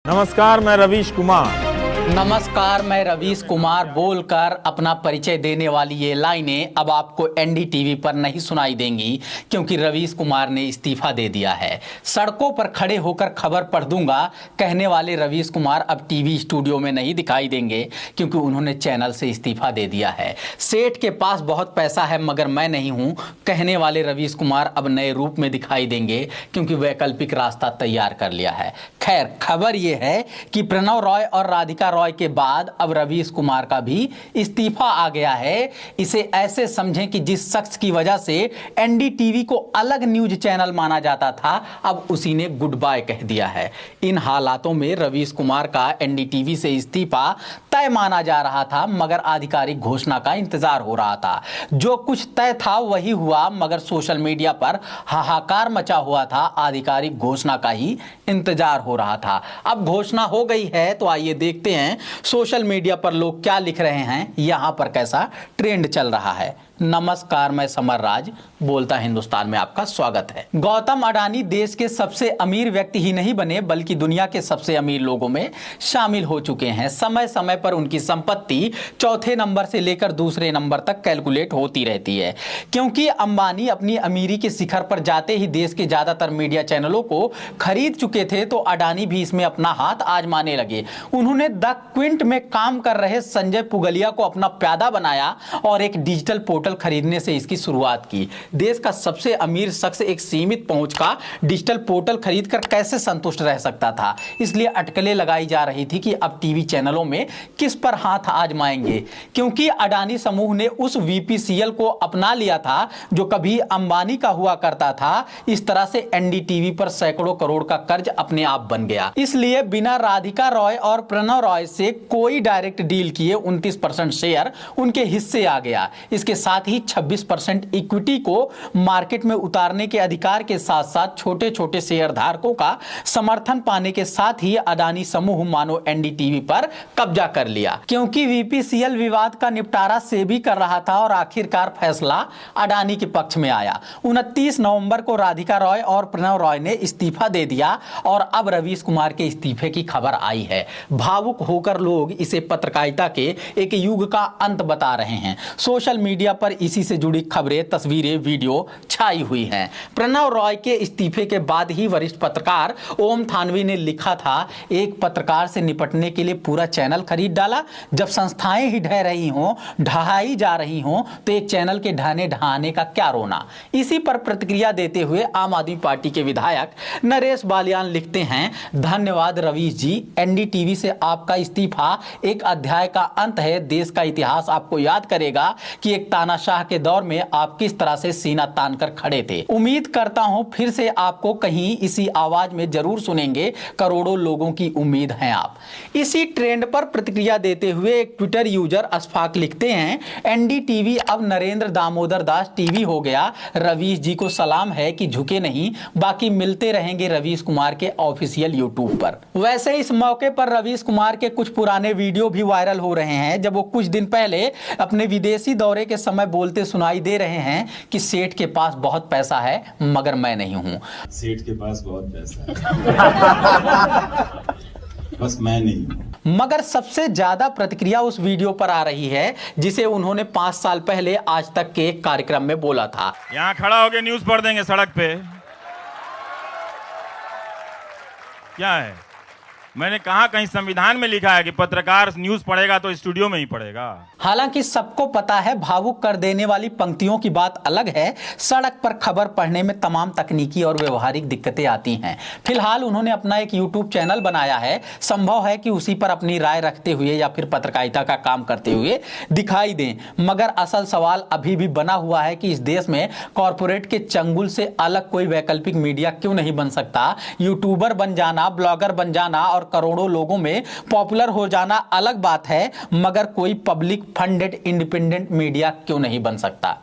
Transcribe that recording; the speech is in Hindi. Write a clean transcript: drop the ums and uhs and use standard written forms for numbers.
नमस्कार, मैं रवीश कुमार। नमस्कार, मैं रवीश कुमार बोलकर अपना परिचय देने वाली ये लाइनें अब आपको एनडीटीवी पर नहीं सुनाई देंगी, क्योंकि रवीश कुमार ने इस्तीफा दे दिया है। सड़कों पर खड़े होकर खबर पढ़ दूंगा कहने वाले रवीश कुमार अब टीवी स्टूडियो में नहीं दिखाई देंगे, क्योंकि उन्होंने चैनल से इस्तीफा दे दिया है। सेठ के पास बहुत पैसा है मगर मैं नहीं हूं कहने वाले रवीश कुमार अब नए रूप में दिखाई देंगे, क्योंकि वैकल्पिक रास्ता तैयार कर लिया है। खैर, खबर यह है कि प्रणव रॉय और राधिका रॉय के बाद अब रवीश कुमार का भी इस्तीफा आ गया है। इसे ऐसे समझें कि जिस शख्स की वजह से एनडीटीवी को अलग न्यूज चैनल माना जाता था, अब उसी ने गुड बाय कह दिया है। इन हालातों में रवीश कुमार का एनडीटीवी से इस्तीफा तय माना जा रहा था, मगर आधिकारिक घोषणा का इंतजार हो रहा था। जो कुछ तय था वही हुआ, मगर सोशल मीडिया पर हाहाकार मचा हुआ था। आधिकारिक घोषणा का ही इंतजार हो रहा था। अब घोषणा हो गई है, तो आइए देखते हैं सोशल मीडिया पर लोग क्या लिख रहे हैं, यहां पर कैसा ट्रेंड चल रहा है। नमस्कार, मैं समर राज बोलता हिंदुस्तान में आपका स्वागत है। गौतम अडानी देश के सबसे अमीर व्यक्ति ही नहीं बने, बल्कि दुनिया के सबसे अमीर लोगों में शामिल हो चुके हैं। समय समय पर उनकी संपत्ति चौथे नंबर से लेकर दूसरे नंबर तक कैलकुलेट होती रहती है, क्योंकि अंबानी अपनी अमीरी के शिखर पर जाते ही देश के ज्यादातर मीडिया चैनलों को खरीद चुके थे, तो अडानी भी इसमें अपना हाथ आजमाने लगे। उन्होंने द क्विंट में काम कर रहे संजय पुगलिया को अपना प्यादा बनाया और एक डिजिटल पोर्टल खरीदने से इसकी शुरुआत की। देश का सबसे अमीर शख्स एक सीमित पहुंच का डिजिटल पोर्टल खरीदकर कैसे संतुष्ट रह सकता था, इसलिए अटकलें लगाई जा रही थी कि अब टीवी चैनलों में किस पर हाथ आजमाएंगे, क्योंकि अडानी समूह ने उस वीपीसीएल को अपना लिया था जो कभी अंबानी का हुआ करता था। इस तरह से एनडीटीवी पर सैकड़ों करोड़ का कर्ज अपने आप बन गया। इसलिए बिना राधिका रॉय और प्रणव रॉय से कोई डायरेक्ट डील किए 29% शेयर उनके हिस्से आ गया। इसके साथ ही 26% इक्विटी को मार्केट में उतारने के अधिकार के साथ साथ छोटे छोटे शेयर धारकों का समर्थन पाने के साथ ही अडानी समूह मानो एनडीटीवी पर कब्जा कर लिया, क्योंकि वीपीसीएल विवाद का निपटारा सेबी कर रहा था और आखिरकार फैसला अडानी के पक्ष में आया। 29 नवंबर को राधिका रॉय और प्रणव रॉय ने इस्तीफा दे दिया और अब रवीश कुमार के इस्तीफे की खबर आई है। भावुक होकर लोग इसे पत्रकारिता के एक युग का अंत बता रहे हैं। सोशल मीडिया पर इसी से जुड़ी खबरें, तस्वीरें, वीडियो छाई हुई हैं। प्रणव रॉय के इस्तीफे के बाद ही वरिष्ठ पत्रकार ओम थानवी ने लिखा था, एक पत्रकार से निपटने के लिए पूरा चैनल खरीद डाला। जब संस्थाएं ही ढह रही हों, ढहाई जा रही हों, तो एक चैनल के ढहाने का क्या रोना। इसी पर प्रतिक्रिया देते हुए आम आदमी पार्टी के विधायक नरेश बालियान लिखते हैं, धन्यवाद रवीश जी, एनडीटीवी से आपका इस्तीफा एक अध्याय का अंत है। देश का इतिहास आपको याद करेगा कि एक तानाशाह के दौर में आप किस तरह से सीना तानकर खड़े थे। उम्मीद करता हूं फिर से आपको कहीं इसी आवाज में जरूर सुनेंगे, करोड़ों लोगों की उम्मीद है आप। इसी ट्रेंड पर प्रतिक्रिया देते हुए एक ट्विटर यूजर अशफाक लिखते हैं, एनडीटीवी अब नरेंद्र दामोदर दास टीवी हो गया। रवीश जी को सलाम है कि झुके नहीं, बाकी मिलते रहेंगे रवीश कुमार के ऑफिशियल यूट्यूब पर। वैसे इस मौके पर रवीश कुमार के कुछ पुराने वीडियो भी वायरल हो रहे हैं, जब वो कुछ दिन पहले अपने विदेशी दौरे के समय बोलते सुनाई दे रहे हैं कि सेठ के पास बहुत पैसा है मगर मैं नहीं हूं। सेठ के पास बहुत पैसा है बस मैं नहीं हूं। मगर सबसे ज्यादा प्रतिक्रिया उस वीडियो पर आ रही है जिसे उन्होंने 5 साल पहले आज तक के एक कार्यक्रम में बोला था। यहाँ खड़ा होकर न्यूज पढ़ देंगे सड़क पे, क्या है? मैंने कहा कहीं संविधान में लिखा है कि पत्रकार न्यूज पढ़ेगा तो स्टूडियो में ही पढ़ेगा। हालांकि सबको पता है भावुक कर देने वाली पंक्तियों की बात अलग है, सड़क पर खबर पढ़ने में तमाम तकनीकी और व्यवहारिक दिक्कतें आती हैं। फिलहाल उन्होंने अपना एक यूट्यूब चैनल बनाया है, संभव है कि उसी पर अपनी राय रखते हुए या फिर पत्रकारिता का काम करते हुए दिखाई दें। मगर असल सवाल अभी भी बना हुआ है कि इस देश में कॉरपोरेट के चंगुल से अलग कोई वैकल्पिक मीडिया क्यों नहीं बन सकता। यूट्यूबर बन जाना, ब्लॉगर बन जाना और करोड़ों लोगों में पॉपुलर हो जाना अलग बात है, मगर कोई पब्लिक फंडेड इंडिपेंडेंट मीडिया क्यों नहीं बन सकता।